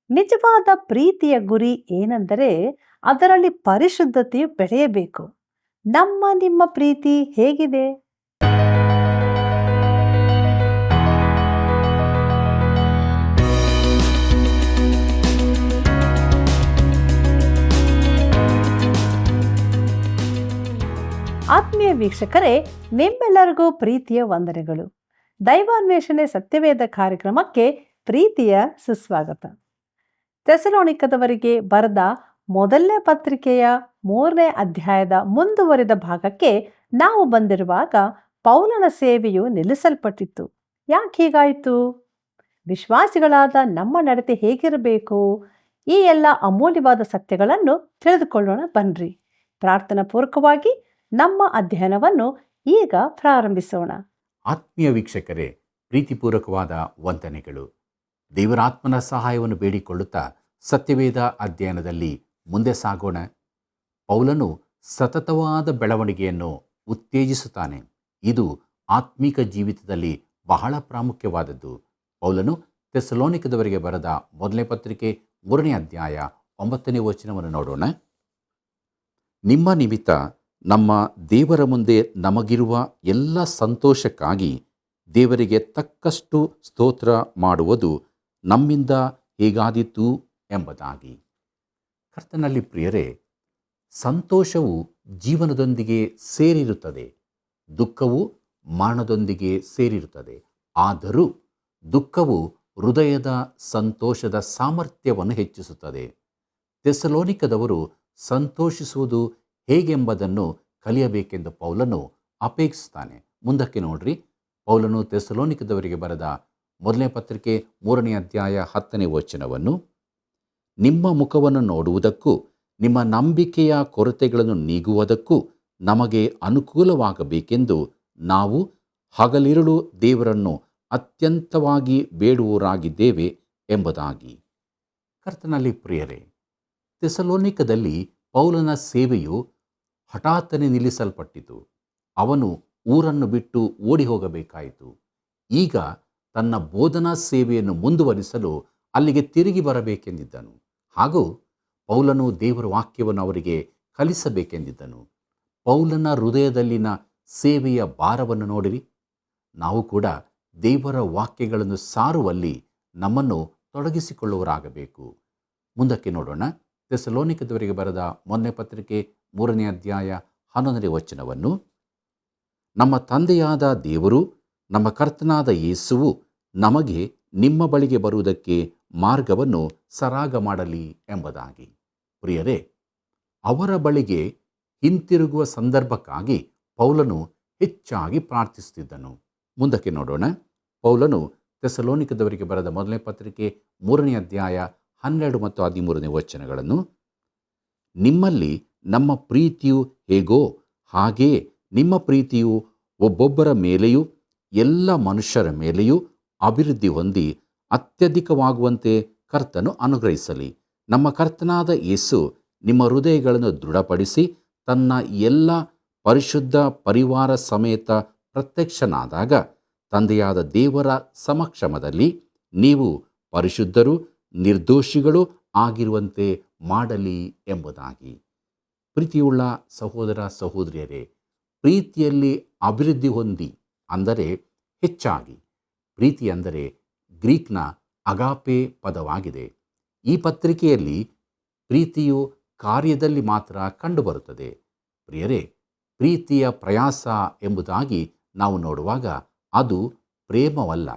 ನಿಜವಾದ ಪ್ರೀತಿಯ ಗುರಿ ಏನೆಂದರೆ ಅದರಲ್ಲಿ ಪರಿಶುದ್ಧತೆಯು ಬೆಳೆಯಬೇಕು. ನಿಮ್ಮ ಪ್ರೀತಿ ಹೇಗಿದೆ? ಆತ್ಮೀಯ ವೀಕ್ಷಕರೇ, ನಿಮ್ಮೆಲ್ಲರಿಗೂ ಪ್ರೀತಿಯ ವಂದನೆಗಳು. ದೈವಾನ್ವೇಷಣೆ ಸತ್ಯವೇದ ಕಾರ್ಯಕ್ರಮಕ್ಕೆ ಪ್ರೀತಿಯ ಸುಸ್ವಾಗತ. ಥೆಸಲೋನಿಕದವರಿಗೆ ಬರೆದ ಮೊದಲನೇ ಪತ್ರಿಕೆಯ 3ನೇ ಅಧ್ಯಾಯದ ಮುಂದುವರಿದ ಭಾಗಕ್ಕೆ ನಾವು ಬಂದಿರುವಾಗ ಪೌಲನ ಸೇವೆಯು ನಿಲ್ಲಿಸಲ್ಪಟ್ಟಿತ್ತು. ಯಾಕೆ ಹೀಗಾಯಿತು? ವಿಶ್ವಾಸಿಗಳಾದ ನಮ್ಮ ನಡತೆ ಹೇಗಿರಬೇಕು? ಈ ಎಲ್ಲ ಅಮೂಲ್ಯವಾದ ಸತ್ಯಗಳನ್ನು ತಿಳಿದುಕೊಳ್ಳೋಣ ಬನ್ರಿ. ಪ್ರಾರ್ಥನಾ ಪೂರ್ವಕವಾಗಿ ನಮ್ಮ ಅಧ್ಯಯನವನ್ನು ಈಗ ಪ್ರಾರಂಭಿಸೋಣ. ಆತ್ಮೀಯ ವೀಕ್ಷಕರೇ, ಪ್ರೀತಿಪೂರ್ವಕವಾದ ವಂದನೆಗಳು. ದೇವರಾತ್ಮನ ಸಹಾಯವನ್ನು ಬೇಡಿಕೊಳ್ಳುತ್ತಾ ಸತ್ಯವೇದ ಅಧ್ಯಯನದಲ್ಲಿ ಮುಂದೆ ಸಾಗೋಣ. ಪೌಲನು ಸತತವಾದ ಬೆಳವಣಿಗೆಯನ್ನು ಉತ್ತೇಜಿಸುತ್ತಾನೆ. ಇದು ಆತ್ಮಿಕ ಜೀವಿತದಲ್ಲಿ ಬಹಳ ಪ್ರಾಮುಖ್ಯವಾದದ್ದು. ಪೌಲನು ಥೆಸಲೋನಿಕದವರಿಗೆ ಬರೆದ ಮೊದಲನೇ ಪತ್ರಿಕೆ 3ನೇ ಅಧ್ಯಾಯ 9ನೇ ವಚನವನ್ನು ನೋಡೋಣ. ನಿಮ್ಮ ನಿಮಿತ್ತ ನಮ್ಮ ದೇವರ ಮುಂದೆ ನಮಗಿರುವ ಎಲ್ಲ ಸಂತೋಷಕ್ಕಾಗಿ ದೇವರಿಗೆ ತಕ್ಕಷ್ಟು ಸ್ತೋತ್ರ ಮಾಡುವುದು ನಮ್ಮಿಂದ ಹೇಗಾದೀತು ಎಂಬುದಾಗಿ. ಕರ್ತನಲ್ಲಿ ಪ್ರಿಯರೇ, ಸಂತೋಷವು ಜೀವನದೊಂದಿಗೆ ಸೇರಿರುತ್ತದೆ, ದುಃಖವು ಮರಣದೊಂದಿಗೆ ಸೇರಿರುತ್ತದೆ. ಆದರೂ ದುಃಖವು ಹೃದಯದ ಸಂತೋಷದ ಸಾಮರ್ಥ್ಯವನ್ನು ಹೆಚ್ಚಿಸುತ್ತದೆ. ಥೆಸಲೋನಿಕದವರು ಸಂತೋಷಿಸುವುದು ಹೇಗೆಂಬುದನ್ನು ಕಲಿಯಬೇಕೆಂದು ಪೌಲನು ಅಪೇಕ್ಷಿಸ್ತಾನೆ. ಮುಂದಕ್ಕೆ ನೋಡ್ರಿ, ಪೌಲನು ಥೆಸಲೋನಿಕದವರಿಗೆ ಬರೆದ ಮೊದಲನೇ ಪತ್ರಿಕೆ 3ನೇ ಅಧ್ಯಾಯ 10ನೇ ವಚನವನ್ನು, ನಿಮ್ಮ ಮುಖವನ್ನು ನೋಡುವುದಕ್ಕೂ ನಿಮ್ಮ ನಂಬಿಕೆಯ ಕೊರತೆಗಳನ್ನು ನೀಗುವುದಕ್ಕೂ ನಮಗೆ ಅನುಕೂಲವಾಗಬೇಕೆಂದು ನಾವು ಹಗಲಿರುಳು ದೇವರನ್ನು ಅತ್ಯಂತವಾಗಿ ಬೇಡುವವರಾಗಿದ್ದೇವೆ ಎಂಬುದಾಗಿ. ಕರ್ತನಲ್ಲಿ ಪ್ರಿಯರೇ, ಥೆಸಲೋನಿಕದಲ್ಲಿ ಪೌಲನ ಸೇವೆಯು ಹಠಾತ್ತನೆ ನಿಲ್ಲಿಸಲ್ಪಟ್ಟಿತು. ಅವನು ಊರನ್ನು ಬಿಟ್ಟು ಓಡಿ ಹೋಗಬೇಕಾಯಿತು. ಈಗ ತನ್ನ ಬೋಧನಾ ಸೇವೆಯನ್ನು ಮುಂದುವರಿಸಲು ಅಲ್ಲಿಗೆ ತಿರುಗಿ ಬರಬೇಕೆಂದಿದ್ದನು. ಹಾಗೂ ಪೌಲನು ದೇವರ ವಾಕ್ಯವನ್ನು ಅವರಿಗೆ ಕಲಿಸಬೇಕೆಂದಿದ್ದನು. ಪೌಲನ ಹೃದಯದಲ್ಲಿನ ಸೇವೆಯ ಭಾರವನ್ನು ನೋಡಿರಿ. ನಾವು ಕೂಡ ದೇವರ ವಾಕ್ಯಗಳನ್ನು ಸಾರುವಲ್ಲಿ ನಮ್ಮನ್ನು ತೊಡಗಿಸಿಕೊಳ್ಳುವರಾಗಬೇಕು. ಮುಂದಕ್ಕೆ ನೋಡೋಣ. ಥೆಸಲೋನಿಕದವರಿಗೆ ಬರೆದ ಮೊದಲನೇ ಪತ್ರಿಕೆ 3ನೇ ಅಧ್ಯಾಯ 11ನೇ ವಚನವನ್ನು, ನಮ್ಮ ತಂದೆಯಾದ ದೇವರು ನಮ್ಮ ಕರ್ತನಾದ ಯೇಸುವು ನಮಗೆ ನಿಮ್ಮ ಬಳಿಗೆ ಬರುವುದಕ್ಕೆ ಮಾರ್ಗವನ್ನು ಸರಾಗ ಮಾಡಲಿ ಎಂಬುದಾಗಿ. ಪ್ರಿಯರೇ, ಅವರ ಬಳಿಗೆ ಹಿಂತಿರುಗುವ ಸಂದರ್ಭಕ್ಕಾಗಿ ಪೌಲನು ಹೆಚ್ಚಾಗಿ ಪ್ರಾರ್ಥಿಸುತ್ತಿದ್ದನು. ಮುಂದಕ್ಕೆ ನೋಡೋಣ. ಪೌಲನು ಥೆಸಲೋನಿಕದವರಿಗೆ ಬರೆದ ಮೊದಲನೇ ಪತ್ರಿಕೆ 3ನೇ ಅಧ್ಯಾಯ 12 ಮತ್ತು 13ನೇ ವಚನಗಳನ್ನು, ನಿಮ್ಮಲ್ಲಿ ನಮ್ಮ ಪ್ರೀತಿಯು ಹೇಗೋ ಹಾಗೆಯೇ ನಿಮ್ಮ ಪ್ರೀತಿಯು ಒಬ್ಬೊಬ್ಬರ ಮೇಲೆಯೂ ಎಲ್ಲ ಮನುಷ್ಯರ ಮೇಲೆಯೂ ಅಭಿವೃದ್ಧಿ ಹೊಂದಿ ಅತ್ಯಧಿಕವಾಗುವಂತೆ ಕರ್ತನು ಅನುಗ್ರಹಿಸಲಿ. ನಮ್ಮ ಕರ್ತನಾದ ಯೇಸು ನಿಮ್ಮ ಹೃದಯಗಳನ್ನು ದೃಢಪಡಿಸಿ ತನ್ನ ಎಲ್ಲ ಪರಿಶುದ್ಧ ಪರಿವಾರ ಸಮೇತ ಪ್ರತ್ಯಕ್ಷನಾದಾಗ ತಂದೆಯಾದ ದೇವರ ಸಮಕ್ಷಮದಲ್ಲಿ ನೀವು ಪರಿಶುದ್ಧರು ನಿರ್ದೋಷಿಗಳು ಆಗಿರುವಂತೆ ಮಾಡಲಿ ಎಂಬುದಾಗಿ. ಪ್ರೀತಿಯುಳ್ಳ ಸಹೋದರ ಸಹೋದರಿಯರೇ, ಪ್ರೀತಿಯಲ್ಲಿ ಅಭಿವೃದ್ಧಿ ಹೊಂದಿ ಅಂದರೆ ಹೆಚ್ಚಾಗಿ. ಪ್ರೀತಿ ಅಂದರೆ ಗ್ರೀಕ್ನ ಅಗಾಪೆ ಪದವಾಗಿದೆ. ಈ ಪತ್ರಿಕೆಯಲ್ಲಿ ಪ್ರೀತಿಯು ಕಾರ್ಯದಲ್ಲಿ ಮಾತ್ರ ಕಂಡುಬರುತ್ತದೆ. ಪ್ರಿಯರೇ, ಪ್ರೀತಿಯ ಪ್ರಯಾಸ ಎಂಬುದಾಗಿ ನಾವು ನೋಡುವಾಗ ಅದು ಪ್ರೇಮವಲ್ಲ,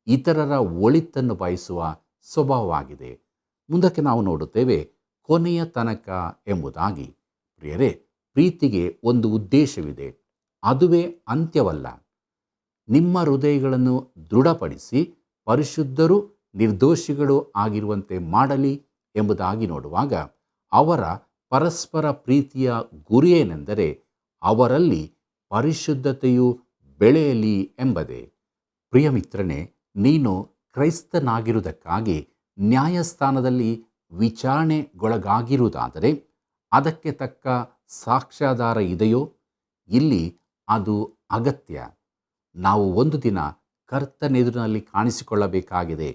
ಇತರರ ಒಳಿತನ್ನು ಬಯಸುವ ಸ್ವಭಾವವಾಗಿದೆ. ಮುಂದಕ್ಕೆ ನಾವು ನೋಡುತ್ತೇವೆ ಕೊನೆಯ ತನಕ ಎಂಬುದಾಗಿ. ಪ್ರಿಯರೇ, ಪ್ರೀತಿಗೆ ಒಂದು ಉದ್ದೇಶವಿದೆ, ಅದುವೇ ಅಂತ್ಯವಲ್ಲ. ನಿಮ್ಮ ಹೃದಯಗಳನ್ನು ದೃಢಪಡಿಸಿ ಪರಿಶುದ್ಧರು ನಿರ್ದೋಷಿಗಳು ಆಗಿರುವಂತೆ ಮಾಡಲಿ ಎಂಬುದಾಗಿ ನೋಡುವಾಗ ಅವರ ಪರಸ್ಪರ ಪ್ರೀತಿಯ ಗುರಿಯೇನೆಂದರೆ ಅವರಲ್ಲಿ ಪರಿಶುದ್ಧತೆಯು ಬೆಳೆಯಲಿ ಎಂಬುದೇ. ಪ್ರಿಯ ಮಿತ್ರನೇ, ನೀನು ಕ್ರೈಸ್ತನಾಗಿರುವುದಕ್ಕಾಗಿ ನ್ಯಾಯಸ್ಥಾನದಲ್ಲಿ ವಿಚಾರಣೆಗೊಳಗಾಗಿರುವುದಾದರೆ ಅದಕ್ಕೆ ತಕ್ಕ ಸಾಕ್ಷ್ಯಾಧಾರ ಇದೆಯೋ? ಇಲ್ಲಿ ಅದು ಅಗತ್ಯ. ನಾವು ಒಂದು ದಿನ ಕರ್ತನೆದುರಿನಲ್ಲಿ ಕಾಣಿಸಿಕೊಳ್ಳಬೇಕಾಗಿದೆ.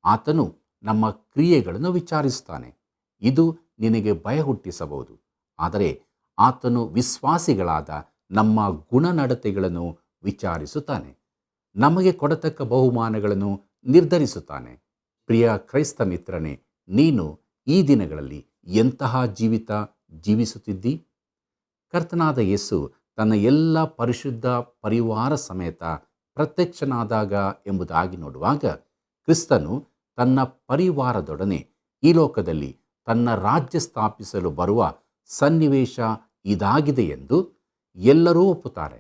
ಆತನು ನಮ್ಮ ಕ್ರಿಯೆಗಳನ್ನು ವಿಚಾರಿಸುತ್ತಾನೆ. ಇದು ನಿನಗೆ ಭಯ ಹುಟ್ಟಿಸಬಹುದು, ಆದರೆ ಆತನು ವಿಶ್ವಾಸಿಗಳಾದ ನಮ್ಮ ಗುಣನಡತೆಗಳನ್ನು ವಿಚಾರಿಸುತ್ತಾನೆ. ನಮಗೆ ಕೊಡತಕ್ಕ ಬಹುಮಾನಗಳನ್ನು ನಿರ್ಧರಿಸುತ್ತಾನೆ. ಪ್ರಿಯ ಕ್ರೈಸ್ತ ಮಿತ್ರನೇ, ನೀನು ಈ ದಿನಗಳಲ್ಲಿ ಎಂತಹ ಜೀವಿತ ಜೀವಿಸುತ್ತಿದ್ದಿ? ಕರ್ತನಾದ ಯೇಸು ತನ್ನ ಎಲ್ಲ ಪರಿಶುದ್ಧ ಪರಿವಾರ ಸಮೇತ ಪ್ರತ್ಯಕ್ಷನಾದಾಗ ಎಂಬುದಾಗಿ ನೋಡುವಾಗ, ಕ್ರಿಸ್ತನು ತನ್ನ ಪರಿವಾರದೊಡನೆ ಈ ಲೋಕದಲ್ಲಿ ತನ್ನ ರಾಜ್ಯ ಸ್ಥಾಪಿಸಲು ಬರುವ ಸನ್ನಿವೇಶ ಇದಾಗಿದೆ ಎಂದು ಎಲ್ಲರೂ ಒಪ್ಪುತ್ತಾರೆ.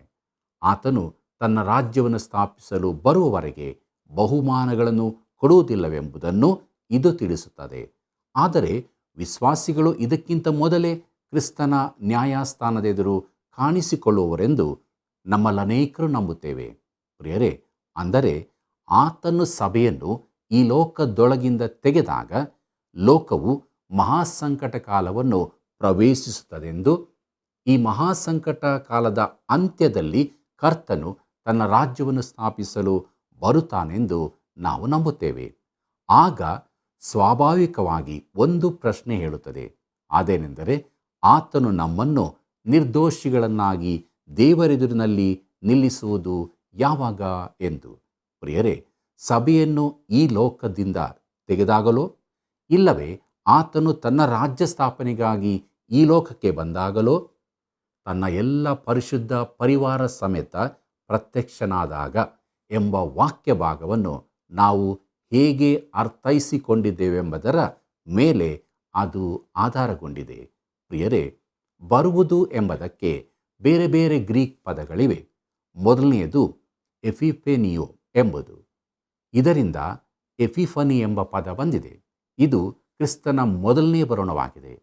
ಆತನು ತನ್ನ ರಾಜ್ಯವನ್ನು ಸ್ಥಾಪಿಸಲು ಬರುವವರೆಗೆ ಬಹುಮಾನಗಳನ್ನು ಕೊಡುವುದಿಲ್ಲವೆಂಬುದನ್ನು ಇದು ತಿಳಿಸುತ್ತದೆ. ಆದರೆ ವಿಶ್ವಾಸಿಗಳು ಇದಕ್ಕಿಂತ ಮೊದಲೇ ಕ್ರಿಸ್ತನ ನ್ಯಾಯಸ್ಥಾನದೆದುರು ಕಾಣಿಸಿಕೊಳ್ಳುವವರೆಂದು ನಮ್ಮಲ್ಲನೇಕರು ನಂಬುತ್ತೇವೆ. ಪ್ರಿಯರೇ, ಅಂದರೆ ಆತನು ಸಭೆಯನ್ನು ಈ ಲೋಕದೊಳಗಿಂದ ತೆಗೆದಾಗ ಲೋಕವು ಮಹಾಸಂಕಟ ಕಾಲವನ್ನು ಪ್ರವೇಶಿಸುತ್ತದೆಂದು, ಈ ಮಹಾಸಂಕಟ ಕಾಲದ ಅಂತ್ಯದಲ್ಲಿ ಕರ್ತನು ತನ್ನ ರಾಜ್ಯವನ್ನು ಸ್ಥಾಪಿಸಲು ಬರುತ್ತಾನೆಂದು ನಾವು ನಂಬುತ್ತೇವೆ. ಆಗ ಸ್ವಾಭಾವಿಕವಾಗಿ ಒಂದು ಪ್ರಶ್ನೆ ಹೇಳುತ್ತದೆ. ಅದೇನೆಂದರೆ, ಆತನು ನಮ್ಮನ್ನು ನಿರ್ದೋಷಿಗಳನ್ನಾಗಿ ದೇವರೆದುರಿನಲ್ಲಿ ನಿಲ್ಲಿಸುವುದು ಯಾವಾಗ ಎಂದು. ಪ್ರಿಯರೇ, ಸಭೆಯನ್ನು ಈ ಲೋಕದಿಂದ ತೆಗೆದಾಗಲೋ, ಇಲ್ಲವೇ ಆತನು ತನ್ನ ರಾಜ್ಯ ಸ್ಥಾಪನೆಗಾಗಿ ಈ ಲೋಕಕ್ಕೆ ಬಂದಾಗಲೋ, ತನ್ನ ಎಲ್ಲ ಪರಿಶುದ್ಧ ಪರಿವಾರ ಸಮೇತ ಪ್ರತ್ಯಕ್ಷನಾದಾಗ ಎಂಬ ವಾಕ್ಯ ಭಾಗವನ್ನು ನಾವು ಹೇಗೆ ಅರ್ಥೈಸಿಕೊಂಡಿದ್ದೇವೆಂಬುದರ ಮೇಲೆ ಅದು ಆಧಾರಗೊಂಡಿದೆ. ಪ್ರಿಯರೇ, ಬರುವುದು ಎಂಬುದಕ್ಕೆ ಬೇರೆ ಬೇರೆ ಗ್ರೀಕ್ ಪದಗಳಿವೆ. ಮೊದಲನೆಯದು ಎಫಿಫೆನಿಯೋ ಎಂಬುದು. ಇದರಿಂದ ಎಫಿಫನಿ ಎಂಬ ಪದ ಬಂದಿದೆ. ಇದು ಕ್ರಿಸ್ತನ ಮೊದಲನೇ ಬರುಣವಾಗಿದೆ.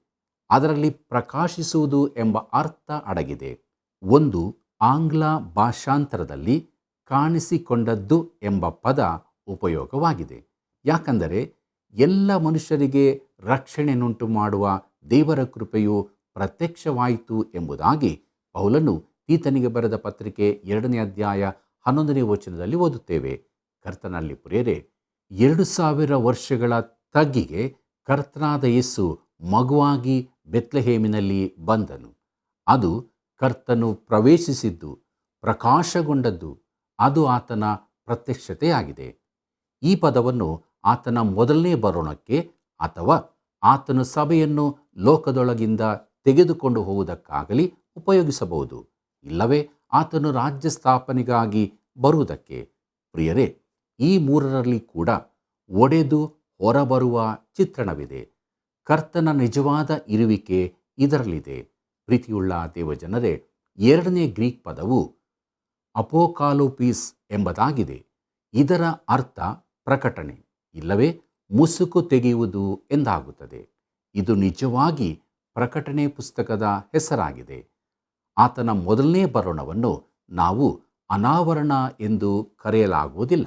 ಅದರಲ್ಲಿ ಪ್ರಕಾಶಿಸುವುದು ಎಂಬ ಅರ್ಥ ಅಡಗಿದೆ. ಒಂದು ಆಂಗ್ಲ ಭಾಷಾಂತರದಲ್ಲಿ ಕಾಣಿಸಿಕೊಂಡದ್ದು ಎಂಬ ಪದ ಉಪಯೋಗವಾಗಿದೆ. ಯಾಕಂದರೆ ಎಲ್ಲ ಮನುಷ್ಯರಿಗೆ ರಕ್ಷಣೆಯನ್ನುಂಟು ಮಾಡುವ ದೇವರ ಕೃಪೆಯು ಪ್ರತ್ಯಕ್ಷವಾಯಿತು ಎಂಬುದಾಗಿ ಪೌಲನು ತೀತನಿಗೆ ಬರೆದ ಪತ್ರಿಕೆ 2ನೇ ಅಧ್ಯಾಯ 11ನೇ ವಚನದಲ್ಲಿ ಓದುತ್ತೇವೆ. ಕರ್ತನಲ್ಲಿ ಪ್ರಿಯರೇ, 2000 ವರ್ಷಗಳ ತಗ್ಗಿಗೆ ಕರ್ತನಾದ ಯೇಸು ಮಗುವಾಗಿ ಬೆತ್ಲೆಹೇಮಿನಲ್ಲಿ ಬಂದನು. ಅದು ಕರ್ತನು ಪ್ರವೇಶಿಸಿದ್ದು, ಪ್ರಕಾಶಗೊಂಡದ್ದು, ಅದು ಆತನ ಪ್ರತ್ಯಕ್ಷತೆಯಾಗಿದೆ. ಈ ಪದವನ್ನು ಆತನ ಮೊದಲನೇ ಬರೋಣಕ್ಕೆ ಅಥವಾ ಆತನು ಸಭೆಯನ್ನು ಲೋಕದೊಳಗಿಂದ ತೆಗೆದುಕೊಂಡು ಹೋಗುವುದಕ್ಕಾಗಲಿ ಉಪಯೋಗಿಸಬಹುದು, ಇಲ್ಲವೇ ಆತನು ರಾಜ್ಯ ಸ್ಥಾಪನೆಗಾಗಿ ಬರುವುದಕ್ಕೆ. ಪ್ರಿಯರೇ, ಈ ಮೂರರಲ್ಲಿ ಕೂಡ ಒಡೆದು ಹೊರಬರುವ ಚಿತ್ರಣವಿದೆ. ಕರ್ತನ ನಿಜವಾದ ಇರುವಿಕೆ ಇದರಲ್ಲಿದೆ. ಪ್ರೀತಿಯುಳ್ಳ ದೇವಜನರೇ, 2ನೇ ಗ್ರೀಕ್ ಪದವು ಅಪೋಕಾಲೋಪಿಸ್ ಎಂಬುದಾಗಿದೆ. ಇದರ ಅರ್ಥ ಪ್ರಕಟಣೆ, ಇಲ್ಲವೇ ಮುಸುಕು ತೆಗೆಯುವುದು ಎಂದಾಗುತ್ತದೆ. ಇದು ನಿಜವಾಗಿ ಪ್ರಕಟಣೆ ಪುಸ್ತಕದ ಹೆಸರಾಗಿದೆ. ಆತನ ಮೊದಲನೇ ಬರೋಣವನ್ನು ನಾವು ಅನಾವರಣ ಎಂದು ಕರೆಯಲಾಗುವುದಿಲ್ಲ.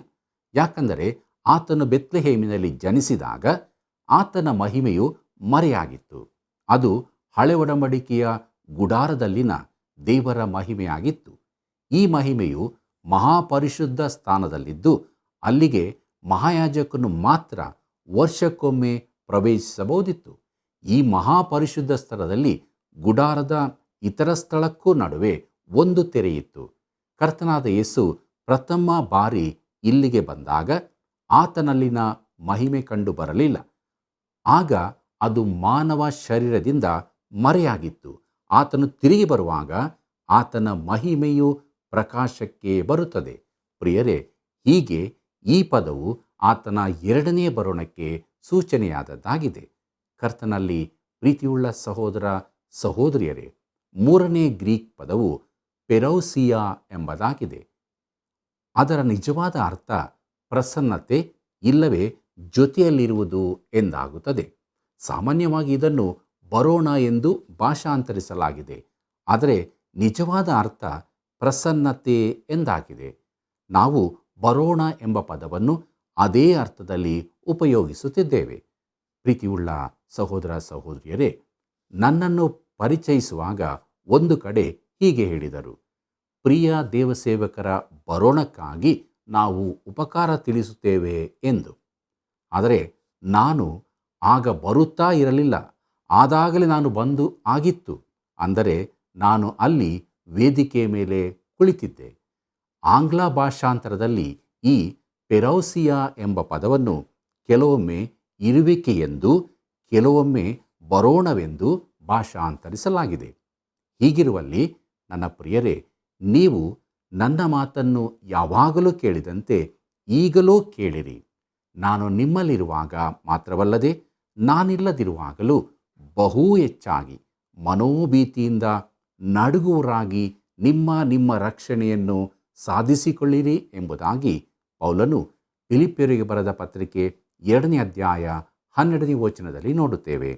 ಯಾಕಂದರೆ ಆತನು ಬೆತ್ಲೆಹೇಮಿನಲ್ಲಿ ಜನಿಸಿದಾಗ ಆತನ ಮಹಿಮೆಯು ಮರೆಯಾಗಿತ್ತು. ಅದು ಹಳೆ ಒಡಂಬಡಿಕೆಯ ಗುಡಾರದಲ್ಲಿನ ದೇವರ ಮಹಿಮೆಯಾಗಿತ್ತು. ಈ ಮಹಿಮೆಯು ಮಹಾಪರಿಶುದ್ಧ ಸ್ಥಾನದಲ್ಲಿದ್ದು, ಅಲ್ಲಿಗೆ ಮಹಾಯಾಜಕನು ಮಾತ್ರ ವರ್ಷಕ್ಕೊಮ್ಮೆ ಪ್ರವೇಶಿಸಬಹುದಿತ್ತು. ಈ ಮಹಾಪರಿಶುದ್ಧ ಸ್ಥಳದಲ್ಲಿ ಗುಡಾರದ ಇತರ ಸ್ಥಳಕ್ಕೂ ನಡುವೆ ಒಂದು ತೆರೆಯಿತ್ತು. ಕರ್ತನಾದ ಯೇಸು ಪ್ರಥಮ ಬಾರಿ ಇಲ್ಲಿಗೆ ಬಂದಾಗ ಆತನಲ್ಲಿನ ಮಹಿಮೆ ಕಂಡು ಬರಲಿಲ್ಲ. ಆಗ ಅದು ಮಾನವ ಶರೀರದಿಂದ ಮರೆಯಾಗಿತ್ತು. ಆತನು ತಿರುಗಿ ಬರುವಾಗ ಆತನ ಮಹಿಮೆಯು ಪ್ರಕಾಶಕ್ಕೆ ಬರುತ್ತದೆ. ಪ್ರಿಯರೇ, ಹೀಗೆ ಈ ಪದವು ಆತನ 2ನೇ ಬರೋಣಕ್ಕೆ ಸೂಚನೆಯಾದದ್ದಾಗಿದೆ. ಕರ್ತನಲ್ಲಿ ಪ್ರೀತಿಯುಳ್ಳ ಸಹೋದರ ಸಹೋದರಿಯರೇ, 3ನೇ ಗ್ರೀಕ್ ಪದವು ಪೆರೌಸಿಯಾ ಎಂಬುದಾಗಿದೆ. ಅದರ ನಿಜವಾದ ಅರ್ಥ ಪ್ರಸನ್ನತೆ ಇಲ್ಲವೇ ಜೊತೆಯಲ್ಲಿರುವುದು ಎಂದಾಗುತ್ತದೆ. ಸಾಮಾನ್ಯವಾಗಿ ಇದನ್ನು ಬರೋಣ ಎಂದು ಭಾಷಾಂತರಿಸಲಾಗಿದೆ, ಆದರೆ ನಿಜವಾದ ಅರ್ಥ ಪ್ರಸನ್ನತೆ ಎಂದಾಗಿದೆ. ನಾವು ಬರೋಣ ಎಂಬ ಪದವನ್ನು ಅದೇ ಅರ್ಥದಲ್ಲಿ ಉಪಯೋಗಿಸುತ್ತಿದ್ದೇವೆ. ಪ್ರೀತಿಯುಳ್ಳ ಸಹೋದರ ಸಹೋದರಿಯರೇ, ನನ್ನನ್ನು ಪರಿಚಯಿಸುವಾಗ ಒಂದು ಕಡೆ ಹೀಗೆ ಹೇಳಿದರು: ಪ್ರಿಯ ದೇವಸೇವಕರ ಬರೋಣಕ್ಕಾಗಿ ನಾವು ಉಪಕಾರ ತಿಳಿಸುತ್ತೇವೆ ಎಂದು. ಆದರೆ ನಾನು ಆಗ ಬರುತ್ತಾ ಇರಲಿಲ್ಲ, ಆದಾಗಲೇ ನಾನು ಬಂದು ಆಗಿತ್ತು. ಅಂದರೆ ನಾನು ಅಲ್ಲಿ ವೇದಿಕೆಯ ಮೇಲೆ ಕುಳಿತಿದ್ದೆ. ಆಂಗ್ಲ ಭಾಷಾಂತರದಲ್ಲಿ ಈ ಪೆರೌಸಿಯಾ ಎಂಬ ಪದವನ್ನು ಕೆಲವೊಮ್ಮೆ ಇರುವಿಕೆಯೆಂದು, ಕೆಲವೊಮ್ಮೆ ಬರೋಣವೆಂದು ಭಾಷಾಂತರಿಸಲಾಗಿದೆ. ಹೀಗಿರುವಲ್ಲಿ ನನ್ನ ಪ್ರಿಯರೇ, ನೀವು ನನ್ನ ಮಾತನ್ನು ಯಾವಾಗಲೂ ಕೇಳಿದಂತೆ ಈಗಲೂ ಕೇಳಿರಿ. ನಾನು ನಿಮ್ಮಲ್ಲಿರುವಾಗ ಮಾತ್ರವಲ್ಲದೆ ನಾನಿಲ್ಲದಿರುವಾಗಲೂ ಬಹು ಹೆಚ್ಚಾಗಿ ಮನೋಭೀತಿಯಿಂದ ನಡುಗುವರಾಗಿ ನಿಮ್ಮ ರಕ್ಷಣೆಯನ್ನು ಸಾಧಿಸಿಕೊಳ್ಳಿರಿ ಎಂಬುದಾಗಿ ಪೌಲನು ಫಿಲಿಪ್ಪಿಯರಿಗೆ ಬರೆದ ಪತ್ರಿಕೆ 2ನೇ ಅಧ್ಯಾಯ 12ನೇ ವಚನದಲ್ಲಿ ನೋಡುತ್ತೇವೆ.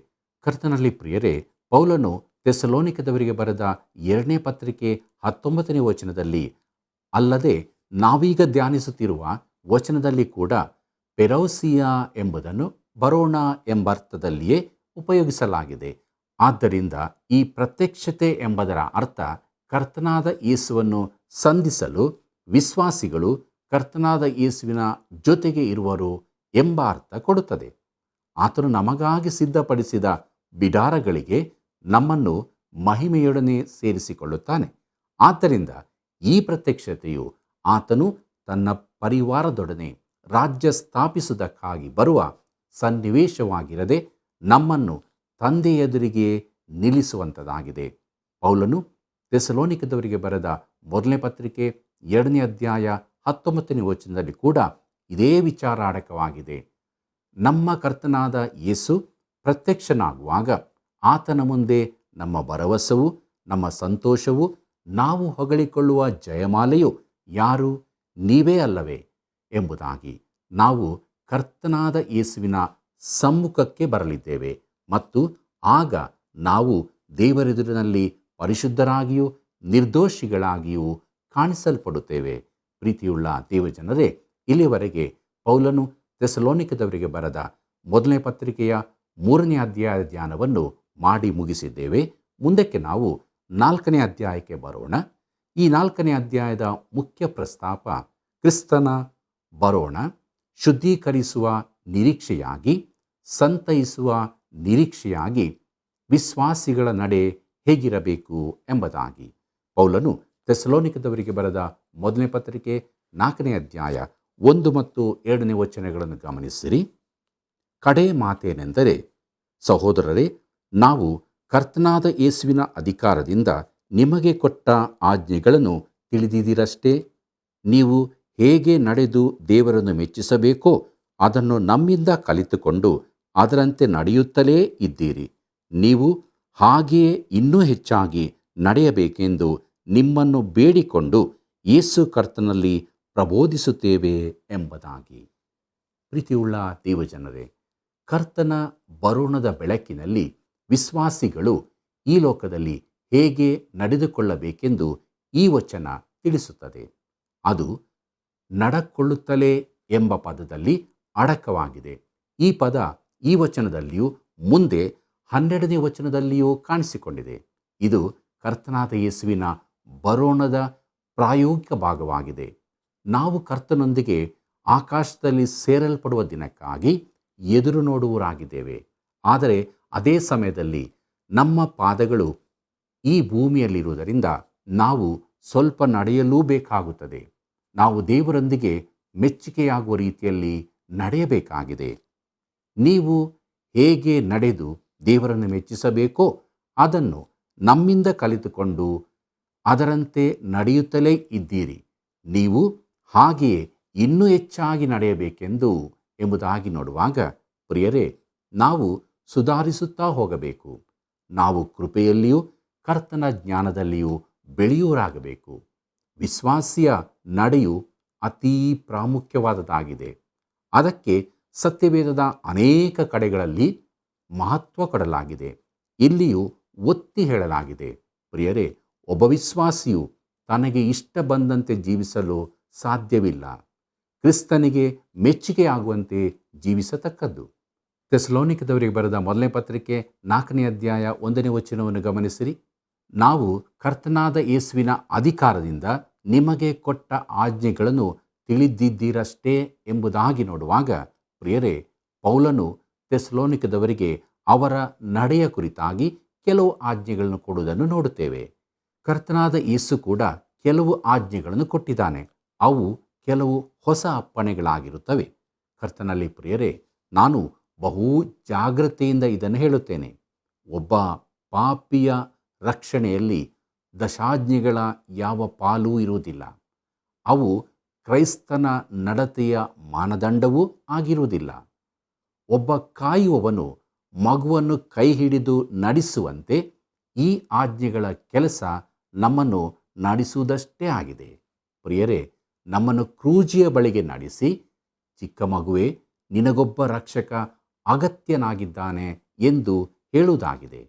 ಕರ್ತನಲ್ಲಿ ಪ್ರಿಯರೇ, ಪೌಲನು ಥೆಸಲೋನಿಕದವರಿಗೆ ಬರೆದ 2ನೇ ಪತ್ರಿಕೆ 19ನೇ ವಚನದಲ್ಲಿ, ಅಲ್ಲದೆ ನಾವೀಗ ಧ್ಯಾನಿಸುತ್ತಿರುವ ವಚನದಲ್ಲಿ ಕೂಡ ಪೆರೌಸಿಯಾ ಎಂಬುದನ್ನು ಬರೋಣ ಎಂಬರ್ಥದಲ್ಲಿಯೇ ಉಪಯೋಗಿಸಲಾಗಿದೆ. ಆದ್ದರಿಂದ ಈ ಪ್ರತ್ಯಕ್ಷತೆ ಎಂಬುದರ ಅರ್ಥ ಕರ್ತನಾದ ಯೇಸುವನ್ನು ಸಂಧಿಸಲು ವಿಶ್ವಾಸಿಗಳು ಕರ್ತನಾದ ಯೇಸುವಿನ ಜೊತೆಗೆ ಇರುವರು ಎಂಬ ಅರ್ಥ ಕೊಡುತ್ತದೆ. ಆತನು ನಮಗಾಗಿ ಸಿದ್ಧಪಡಿಸಿದ ಬಿಡಾರಗಳಿಗೆ ನಮ್ಮನ್ನು ಮಹಿಮೆಯೊಡನೆ ಸೇರಿಸಿಕೊಳ್ಳುತ್ತಾನೆ. ಆದ್ದರಿಂದ ಈ ಪ್ರತ್ಯಕ್ಷತೆಯು ಆತನು ತನ್ನ ಪರಿವಾರದೊಡನೆ ರಾಜ್ಯ ಸ್ಥಾಪಿಸುವುದಕ್ಕಾಗಿ ಬರುವ ಸನ್ನಿವೇಶವಾಗಿರದೆ ನಮ್ಮನ್ನು ತಂದೆಯ ಎದುರಿಗೆ ನಿಲ್ಲಿಸುವಂಥದ್ದಾಗಿದೆ. ಪೌಲನು ಥೆಸಲೋನಿಕದವರಿಗೆ ಬರೆದ 1ನೇ ಪತ್ರಿಕೆ 2ನೇ ಅಧ್ಯಾಯ 19ನೇ ವಚನದಲ್ಲಿ ಕೂಡ ಇದೇ ವಿಚಾರ ಅಡಕವಾಗಿದೆ. ನಮ್ಮ ಕರ್ತನಾದ ಯೇಸು ಪ್ರತ್ಯಕ್ಷನಾಗುವಾಗ ಆತನ ಮುಂದೆ ನಮ್ಮ ಭರವಸವು, ನಮ್ಮ ಸಂತೋಷವು, ನಾವು ಹೊಗಳಿಕೊಳ್ಳುವ ಜಯಮಾಲೆಯು ಯಾರು? ನೀವೇ ಅಲ್ಲವೇ ಎಂಬುದಾಗಿ ನಾವು ಕರ್ತನಾದ ಯೇಸುವಿನ ಸಮ್ಮುಖಕ್ಕೆ ಬರಲಿದ್ದೇವೆ ಮತ್ತು ಆಗ ನಾವು ದೇವರೆದುರಿನಲ್ಲಿ ಪರಿಶುದ್ಧರಾಗಿಯೂ ನಿರ್ದೋಷಿಗಳಾಗಿಯೂ ಕಾಣಿಸಲ್ಪಡುತ್ತೇವೆ. ಪ್ರೀತಿಯುಳ್ಳ ದೇವಜನರೇ, ಇಲ್ಲಿವರೆಗೆ ಪೌಲನು ಥೆಸಲೋನಿಕದವರಿಗೆ ಬರೆದ 1ನೇ ಪತ್ರಿಕೆಯ 3ನೇ ಅಧ್ಯಾಯದ ಧ್ಯಾನವನ್ನು ಮಾಡಿ ಮುಗಿಸಿದ್ದೇವೆ. ಮುಂದಕ್ಕೆ ನಾವು 4ನೇ ಅಧ್ಯಾಯಕ್ಕೆ ಬರೋಣ. ಈ 4ನೇ ಅಧ್ಯಾಯದ ಮುಖ್ಯ ಪ್ರಸ್ತಾಪ ಕ್ರಿಸ್ತನ ಬರೋಣ, ಶುದ್ಧೀಕರಿಸುವ ನಿರೀಕ್ಷೆಯಾಗಿ, ಸಂತೈಸುವ ನಿರೀಕ್ಷೆಯಾಗಿ ವಿಶ್ವಾಸಿಗಳ ನಡೆ ಹೇಗಿರಬೇಕು ಎಂಬುದಾಗಿ. ಪೌಲನು ಥೆಸಲೋನಿಕದವರಿಗೆ ಬರೆದ 1ನೇ ಪತ್ರಿಕೆ 4ನೇ ಅಧ್ಯಾಯ 1 ಮತ್ತು 2ನೇ ವಚನಗಳನ್ನು ಗಮನಿಸಿರಿ. ಕಡೆ ಮಾತೇನೆಂದರೆ, ಸಹೋದರರೇ, ನಾವು ಕರ್ತನಾದ ಯೇಸುವಿನ ಅಧಿಕಾರದಿಂದ ನಿಮಗೆ ಕೊಟ್ಟ ಆಜ್ಞೆಗಳನ್ನು ತಿಳಿದಿದ್ದೀರಷ್ಟೇ. ನೀವು ಹೇಗೆ ನಡೆದು ದೇವರನ್ನು ಮೆಚ್ಚಿಸಬೇಕೋ ಅದನ್ನು ನಮ್ಮಿಂದ ಕಲಿತುಕೊಂಡು ಅದರಂತೆ ನಡೆಯುತ್ತಲೇ ಇದ್ದೀರಿ. ನೀವು ಹಾಗೆಯೇ ಇನ್ನೂ ಹೆಚ್ಚಾಗಿ ನಡೆಯಬೇಕೆಂದು ನಿಮ್ಮನ್ನು ಬೇಡಿಕೊಂಡು ಯೇಸು ಕರ್ತನಲ್ಲಿ ಪ್ರಬೋಧಿಸುತ್ತೇವೆ ಎಂಬುದಾಗಿ. ಪ್ರೀತಿಯುಳ್ಳ ದೇವಜನರೇ, ಕರ್ತನ ಬರೋಣದ ಬೆಳಕಿನಲ್ಲಿ ವಿಶ್ವಾಸಿಗಳು ಈ ಲೋಕದಲ್ಲಿ ಹೇಗೆ ನಡೆದುಕೊಳ್ಳಬೇಕೆಂದು ಈ ವಚನ ತಿಳಿಸುತ್ತದೆ. ಅದು ನಡಕೊಳ್ಳುತ್ತಲೇ ಎಂಬ ಪದದಲ್ಲಿ ಅಡಕವಾಗಿದೆ. ಈ ಪದ ಈ ವಚನದಲ್ಲಿಯೂ ಮುಂದೆ 12ನೇ ವಚನದಲ್ಲಿಯೂ ಕಾಣಿಸಿಕೊಂಡಿದೆ. ಇದು ಕರ್ತನಾದ ಯೇಸುವಿನ ಬರೋಣದ ಪ್ರಾಯೋಗಿಕ ಭಾಗವಾಗಿದೆ. ನಾವು ಕರ್ತನೊಂದಿಗೆ ಆಕಾಶದಲ್ಲಿ ಸೇರಲ್ಪಡುವ ದಿನಕ್ಕಾಗಿ ಎದುರು ನೋಡುವರಾಗಿದ್ದೇವೆ. ಆದರೆ ಅದೇ ಸಮಯದಲ್ಲಿ ನಮ್ಮ ಪಾದಗಳು ಈ ಭೂಮಿಯಲ್ಲಿರುವುದರಿಂದ ನಾವು ಸ್ವಲ್ಪ ನಡೆಯಲೂ ಬೇಕಾಗುತ್ತದೆ. ನಾವು ದೇವರೊಂದಿಗೆ ಮೆಚ್ಚುಗೆಯಾಗುವ ರೀತಿಯಲ್ಲಿ ನಡೆಯಬೇಕಾಗಿದೆ. ನೀವು ಹೇಗೆ ನಡೆದು ದೇವರನ್ನು ಮೆಚ್ಚಿಸಬೇಕೋ ಅದನ್ನು ನಮ್ಮಿಂದ ಕಲಿತುಕೊಂಡು ಅದರಂತೆ ನಡೆಯುತ್ತಲೇ ಇದ್ದೀರಿ. ನೀವು ಹಾಗೆಯೇ ಇನ್ನೂ ಹೆಚ್ಚಾಗಿ ನಡೆಯಬೇಕೆಂದು ಎಂಬುದಾಗಿ ನೋಡುವಾಗ, ಪ್ರಿಯರೇ, ನಾವು ಸುಧಾರಿಸುತ್ತಾ ಹೋಗಬೇಕು. ನಾವು ಕೃಪೆಯಲ್ಲಿಯೂ ಕರ್ತನ ಜ್ಞಾನದಲ್ಲಿಯೂ ಬೆಳೆಯುವರಾಗಬೇಕು. ವಿಶ್ವಾಸಿಯ ನಡೆಯು ಅತೀ ಪ್ರಾಮುಖ್ಯವಾದದ್ದಾಗಿದೆ. ಅದಕ್ಕೆ ಸತ್ಯವೇದದ ಅನೇಕ ಕಡೆಗಳಲ್ಲಿ ಮಹತ್ವ ಕೊಡಲಾಗಿದೆ. ಇಲ್ಲಿಯೂ ಒತ್ತಿ ಹೇಳಲಾಗಿದೆ. ಪ್ರಿಯರೇ, ಒಬ್ಬ ವಿಶ್ವಾಸಿಯು ತನಗೆ ಇಷ್ಟ ಬಂದಂತೆ ಜೀವಿಸಲು ಸಾಧ್ಯವಿಲ್ಲ. ಕ್ರಿಸ್ತನಿಗೆ ಮೆಚ್ಚುಗೆಯಾಗುವಂತೆ ಜೀವಿಸತಕ್ಕದ್ದು. ಥೆಸಲೋನಿಕದವರಿಗೆ ಬರೆದ 1ನೇ ಪತ್ರಿಕೆ 4ನೇ ಅಧ್ಯಾಯ 1ನೇ ವಚನವನ್ನು ಗಮನಿಸಿರಿ. ನಾವು ಕರ್ತನಾದ ಯೇಸುವಿನ ಅಧಿಕಾರದಿಂದ ನಿಮಗೆ ಕೊಟ್ಟ ಆಜ್ಞೆಗಳನ್ನು ತಿಳಿದಿದ್ದೀರಷ್ಟೇ ಎಂಬುದಾಗಿ ನೋಡುವಾಗ, ಪ್ರಿಯರೇ, ಪೌಲನು ಥೆಸಲೋನಿಕದವರಿಗೆ ಅವರ ನಡೆಯ ಕುರಿತಾಗಿ ಕೆಲವು ಆಜ್ಞೆಗಳನ್ನು ಕೊಡುವುದನ್ನು ನೋಡುತ್ತೇವೆ. ಕರ್ತನಾದ ಯೇಸು ಕೂಡ ಕೆಲವು ಆಜ್ಞೆಗಳನ್ನು ಕೊಟ್ಟಿದ್ದಾನೆ. ಅವು ಕೆಲವು ಹೊಸ ಅಪ್ಪಣೆಗಳಾಗಿರುತ್ತವೆ. ಕರ್ತನಲ್ಲಿ ಪ್ರಿಯರೇ, ನಾನು ಬಹು ಜಾಗ್ರತೆಯಿಂದ ಇದನ್ನು ಹೇಳುತ್ತೇನೆ. ಒಬ್ಬ ಪಾಪಿಯ ರಕ್ಷಣೆಯಲ್ಲಿ ದಶಾಜ್ಞೆಗಳ ಯಾವ ಪಾಲೂ ಇರುವುದಿಲ್ಲ. ಅವು ಕ್ರೈಸ್ತನ ನಡತೆಯ ಮಾನದಂಡವೂ ಆಗಿರುವುದಿಲ್ಲ. ಒಬ್ಬ ಕಾಯುವವನು ಮಗುವನ್ನು ಕೈ ಹಿಡಿದು ನಡೆಸುವಂತೆ ಈ ಆಜ್ಞೆಗಳ ಕೆಲಸ ನಮ್ಮನ್ನು ನಡೆಸುವುದಷ್ಟೇ ಆಗಿದೆ. ಪ್ರಿಯರೇ, ನಮ್ಮನ್ನು ಕ್ರೂಜಿಯ ಬಳಿಗೆ ನಡೆಸಿ, ಚಿಕ್ಕ ಮಗುವೇ, ನಿನಗೊಬ್ಬ ರಕ್ಷಕ ಅಗತ್ಯನಾಗಿದ್ದಾನೆ ಎಂದು ಹೇಳುವುದಾಗಿದೆ.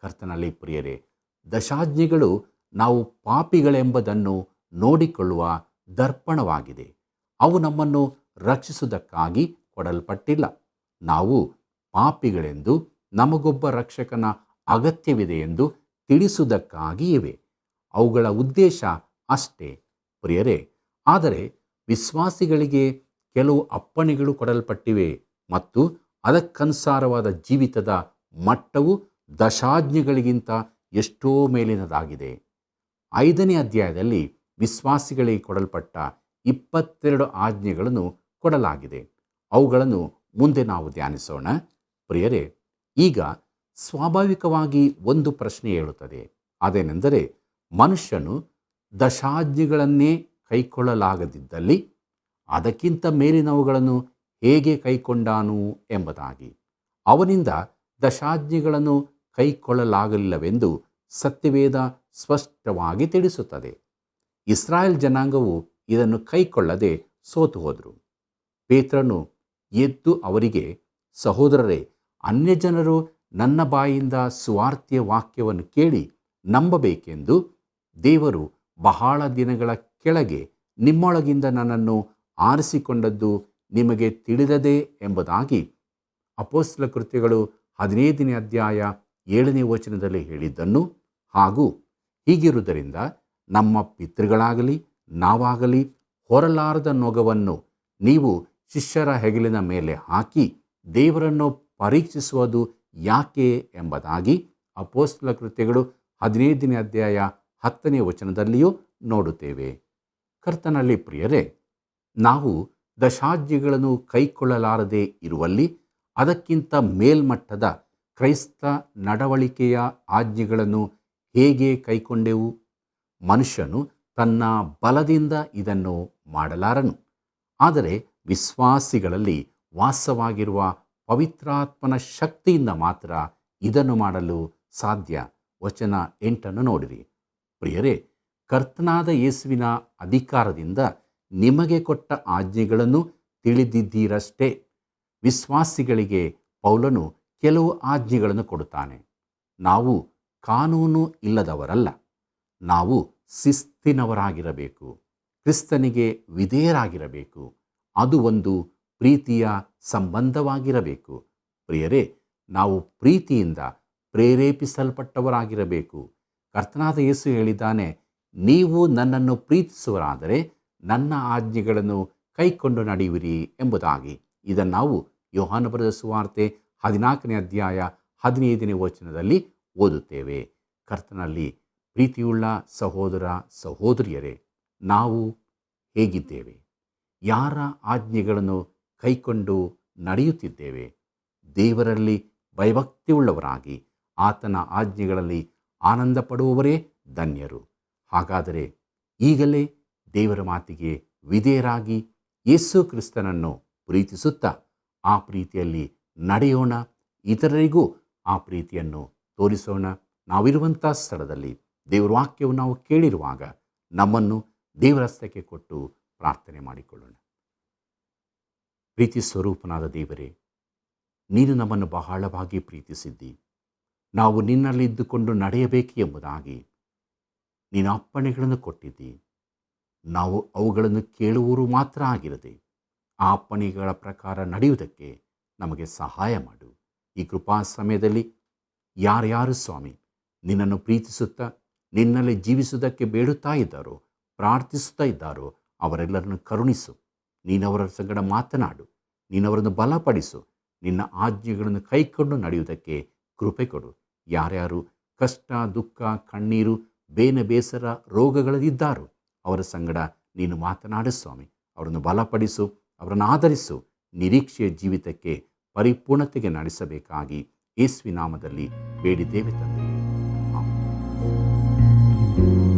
ಕರ್ತನಲ್ಲಿ ಪ್ರಿಯರೇ, ದಶಾಜ್ಞೆಗಳು ನಾವು ಪಾಪಿಗಳೆಂಬುದನ್ನು ನೋಡಿಕೊಳ್ಳುವ ದರ್ಪಣವಾಗಿದೆ. ಅವು ನಮ್ಮನ್ನು ರಕ್ಷಿಸುವುದಕ್ಕಾಗಿ ಕೊಡಲ್ಪಟ್ಟಿಲ್ಲ. ನಾವು ಪಾಪಿಗಳೆಂದು ನಮಗೊಬ್ಬ ರಕ್ಷಕನ ಅಗತ್ಯವಿದೆ ಎಂದು ತಿಳಿಸುವುದಕ್ಕಾಗಿ ಇವೆ. ಅವುಗಳ ಉದ್ದೇಶ ಅಷ್ಟೇ ಪ್ರಿಯರೇ. ಆದರೆ ವಿಶ್ವಾಸಿಗಳಿಗೆ ಕೆಲವು ಅಪ್ಪಣೆಗಳು ಕೊಡಲ್ಪಟ್ಟಿವೆ ಮತ್ತು ಅದಕ್ಕನುಸಾರವಾದ ಜೀವಿತದ ಮಟ್ಟವು ದಶಾಜ್ಞೆಗಳಿಗಿಂತ ಎಷ್ಟೋ ಮೇಲಿನದಾಗಿದೆ. 5ನೇ ಅಧ್ಯಾಯದಲ್ಲಿ ವಿಶ್ವಾಸಿಗಳಿಗೆ ಕೊಡಲ್ಪಟ್ಟ 22 ಆಜ್ಞೆಗಳನ್ನು ಕೊಡಲಾಗಿದೆ. ಅವುಗಳನ್ನು ಮುಂದೆ ನಾವು ಧ್ಯಾನಿಸೋಣ. ಪ್ರಿಯರೇ, ಈಗ ಸ್ವಾಭಾವಿಕವಾಗಿ ಒಂದು ಪ್ರಶ್ನೆ ಏಳುತ್ತದೆ. ಅದೇನೆಂದರೆ, ಮನುಷ್ಯನು ದಶಾಜ್ಞೆಗಳನ್ನೇ ಕೈಕೊಳ್ಳಲಾಗದಿದ್ದಲ್ಲಿ ಅದಕ್ಕಿಂತ ಮೇಲಿನವುಗಳನ್ನು ಹೇಗೆ ಕೈಕೊಂಡಾನು ಎಂಬುದಾಗಿ. ಅವನಿಂದ ದಶಾಜ್ಞೆಗಳನ್ನು ಕೈಕೊಳ್ಳಲಾಗಲಿಲ್ಲವೆಂದು ಸತ್ಯವೇದ ಸ್ಪಷ್ಟವಾಗಿ ತಿಳಿಸುತ್ತದೆ. ಇಸ್ರಾಯೇಲ್ ಜನಾಂಗವು ಇದನ್ನು ಕೈಕೊಳ್ಳದೆ ಸೋತು ಹೋದರು. ಪೇತ್ರನು ಎದ್ದು ಅವರಿಗೆ, ಸಹೋದರರೇ, ಅನ್ಯಜನರು ನನ್ನ ಬಾಯಿಂದ ಸುವಾರ್ತೆಯ ವಾಕ್ಯವನ್ನು ಕೇಳಿ ನಂಬಬೇಕೆಂದು ದೇವರು ಬಹಳ ದಿನಗಳ ಕೆಳಗೆ ನಿಮ್ಮೊಳಗಿಂದ ನನ್ನನ್ನು ಆರಿಸಿಕೊಂಡದ್ದು ನಿಮಗೆ ತಿಳಿದದೆ ಎಂಬುದಾಗಿ ಅಪೊಸ್ತಲ ಕೃತ್ಯಗಳು 15ನೇ ಅಧ್ಯಾಯ 7ನೇ ವಚನದಲ್ಲಿ ಹೇಳಿದ್ದನ್ನು, ಹಾಗೂ ಹೀಗಿರುವುದರಿಂದ ನಮ್ಮ ಪಿತೃಗಳಾಗಲಿ ನಾವಾಗಲಿ ಹೊರಲಾರದ ನೊಗವನ್ನು ನೀವು ಶಿಷ್ಯರ ಹೆಗಲಿನ ಮೇಲೆ ಹಾಕಿ ದೇವರನ್ನು ಪರೀಕ್ಷಿಸುವುದು ಯಾಕೆ ಎಂಬುದಾಗಿ ಅಪೊಸ್ತಲ ಕೃತ್ಯಗಳು 15ನೇ ಅಧ್ಯಾಯ 10ನೇ ವಚನದಲ್ಲಿಯೂ ನೋಡುತ್ತೇವೆ. ಕರ್ತನಲ್ಲಿ ಪ್ರಿಯರೇ, ನಾವು ದಶಾಜ್ಞೆಗಳನ್ನು ಕೈಕೊಳ್ಳಲಾರದೆ ಇರುವಲ್ಲಿ ಅದಕ್ಕಿಂತ ಮೇಲ್ಮಟ್ಟದ ಕ್ರೈಸ್ತ ನಡವಳಿಕೆಯ ಆಜ್ಞೆಗಳನ್ನು ಹೇಗೆ ಕೈಕೊಂಡೆವು? ಮನುಷ್ಯನು ತನ್ನ ಬಲದಿಂದ ಇದನ್ನು ಮಾಡಲಾರನು. ಆದರೆ ವಿಶ್ವಾಸಿಗಳಲ್ಲಿ ವಾಸವಾಗಿರುವ ಪವಿತ್ರಾತ್ಮನ ಶಕ್ತಿಯಿಂದ ಮಾತ್ರ ಇದನ್ನು ಮಾಡಲು ಸಾಧ್ಯ. ವಚನ 8 ನೋಡಿರಿ. ಪ್ರಿಯರೇ, ಕರ್ತನಾದ ಯೇಸುವಿನ ಅಧಿಕಾರದಿಂದ ನಿಮಗೆ ಕೊಟ್ಟ ಆಜ್ಞೆಗಳನ್ನು ತಿಳಿದಿದ್ದೀರಷ್ಟೇ. ವಿಶ್ವಾಸಿಗಳಿಗೆ ಪೌಲನು ಕೆಲವು ಆಜ್ಞೆಗಳನ್ನು ಕೊಡುತ್ತಾನೆ. ನಾವು ಕಾನೂನು ಇಲ್ಲದವರಲ್ಲ, ನಾವು ಶಿಸ್ತಿನವರಾಗಿರಬೇಕು, ಕ್ರಿಸ್ತನಿಗೆ ವಿಧೇಯರಾಗಿರಬೇಕು. ಅದು ಒಂದು ಪ್ರೀತಿಯ ಸಂಬಂಧವಾಗಿರಬೇಕು. ಪ್ರಿಯರೇ, ನಾವು ಪ್ರೀತಿಯಿಂದ ಪ್ರೇರೇಪಿಸಲ್ಪಟ್ಟವರಾಗಿರಬೇಕು. ಕರ್ತನಾದ ಯೇಸು ಹೇಳಿದ್ದಾನೆ, ನೀವು ನನ್ನನ್ನು ಪ್ರೀತಿಸುವರಾದರೆ ನನ್ನ ಆಜ್ಞೆಗಳನ್ನು ಕೈಕೊಂಡು ನಡೆಯುವಿರಿ ಎಂಬುದಾಗಿ. ಇದನ್ನು ನಾವು ಯೋಹಾನ ಬರೆದ ಸುವಾರ್ತೆ 14ನೇ ಅಧ್ಯಾಯ 15ನೇ ವಚನದಲ್ಲಿ ಓದುತ್ತೇವೆ. ಕರ್ತನಲ್ಲಿ ಪ್ರೀತಿಯುಳ್ಳ ಸಹೋದರ ಸಹೋದರಿಯರೇ, ನಾವು ಹೇಗಿದ್ದೇವೆ? ಯಾರ ಆಜ್ಞೆಗಳನ್ನು ಕೈಕೊಂಡು ನಡೆಯುತ್ತಿದ್ದೇವೆ? ದೇವರಲ್ಲಿ ಭಯಭಕ್ತಿಯುಳ್ಳವರಾಗಿ ಆತನ ಆಜ್ಞೆಗಳಲ್ಲಿ ಆನಂದ ಪಡುವವರೇ ಧನ್ಯರು. ಹಾಗಾದರೆ ಈಗಲೇ ದೇವರ ಮಾತಿಗೆ ವಿಧೇಯರಾಗಿ ಯೇಸು ಕ್ರಿಸ್ತನನ್ನು ಪ್ರೀತಿಸುತ್ತಾ ಆ ಪ್ರೀತಿಯಲ್ಲಿ ನಡೆಯೋಣ. ಇತರರಿಗೂ ಆ ಪ್ರೀತಿಯನ್ನು ತೋರಿಸೋಣ. ನಾವಿರುವಂಥ ಸ್ಥಳದಲ್ಲಿ ದೇವರ ವಾಕ್ಯವನ್ನು ನಾವು ಕೇಳಿರುವಾಗ ನಮ್ಮನ್ನು ದೇವರ ಹಸ್ತಕ್ಕೆ ಕೊಟ್ಟು ಪ್ರಾರ್ಥನೆ ಮಾಡಿಕೊಳ್ಳೋಣ. ಪ್ರೀತಿ ಸ್ವರೂಪನಾದ ದೇವರೇ, ನೀನು ನಮ್ಮನ್ನು ಬಹಳವಾಗಿ ಪ್ರೀತಿಸಿದ್ದಿ. ನಾವು ನಿನ್ನಲ್ಲಿ ಇದ್ದುಕೊಂಡು ನಡೆಯಬೇಕು ಎಂಬುದಾಗಿ ನೀನು ಅಪ್ಪಣೆಗಳನ್ನು ಕೊಟ್ಟಿದ್ದಿ. ನಾವು ಅವುಗಳನ್ನು ಕೇಳುವವರು ಮಾತ್ರ ಆಗಿರದೆ ಆ ಅಪ್ಪಣೆಗಳ ಪ್ರಕಾರ ನಡೆಯುವುದಕ್ಕೆ ನಮಗೆ ಸಹಾಯ ಮಾಡು. ಈ ಕೃಪಾ ಸಮಯದಲ್ಲಿ ಯಾರ್ಯಾರು ಸ್ವಾಮಿ ನಿನ್ನನ್ನು ಪ್ರೀತಿಸುತ್ತಾ ನಿನ್ನಲ್ಲಿ ಜೀವಿಸುವುದಕ್ಕೆ ಬೇಡುತ್ತಾ ಇದ್ದಾರೋ, ಪ್ರಾರ್ಥಿಸುತ್ತಾ ಇದ್ದಾರೋ ಅವರೆಲ್ಲರನ್ನು ಕರುಣಿಸು. ನೀನವರ ಸಂಗಡ ಮಾತನಾಡು, ನೀನವರನ್ನು ಬಲಪಡಿಸು. ನಿನ್ನ ಆಜ್ಞೆಗಳನ್ನು ಕೈಕೊಂಡು ನಡೆಯುವುದಕ್ಕೆ ಕೃಪೆ ಕೊಡು. ಯಾರ್ಯಾರು ಕಷ್ಟ, ದುಃಖ, ಕಣ್ಣೀರು, ಬೇನೆ ಬೇಸರ, ರೋಗಗಳಲ್ಲಿದ್ದಾರೋ ಅವರ ಸಂಗಡ ನೀನು ಮಾತನಾಡು ಸ್ವಾಮಿ. ಅವರನ್ನು ಬಲಪಡಿಸು, ಅವರನ್ನು ಆಧರಿಸು. ನಿರೀಕ್ಷೆಯ ಜೀವಿತಕ್ಕೆ ಪರಿಪೂರ್ಣತೆಗೆ ನಡೆಸಬೇಕಾಗಿ ಯೇಸುವಿನ ನಾಮದಲ್ಲಿ ಬೇಡಿದ್ದೇವೆ ತಂದೆಯೇ. ಆಮೆನ್.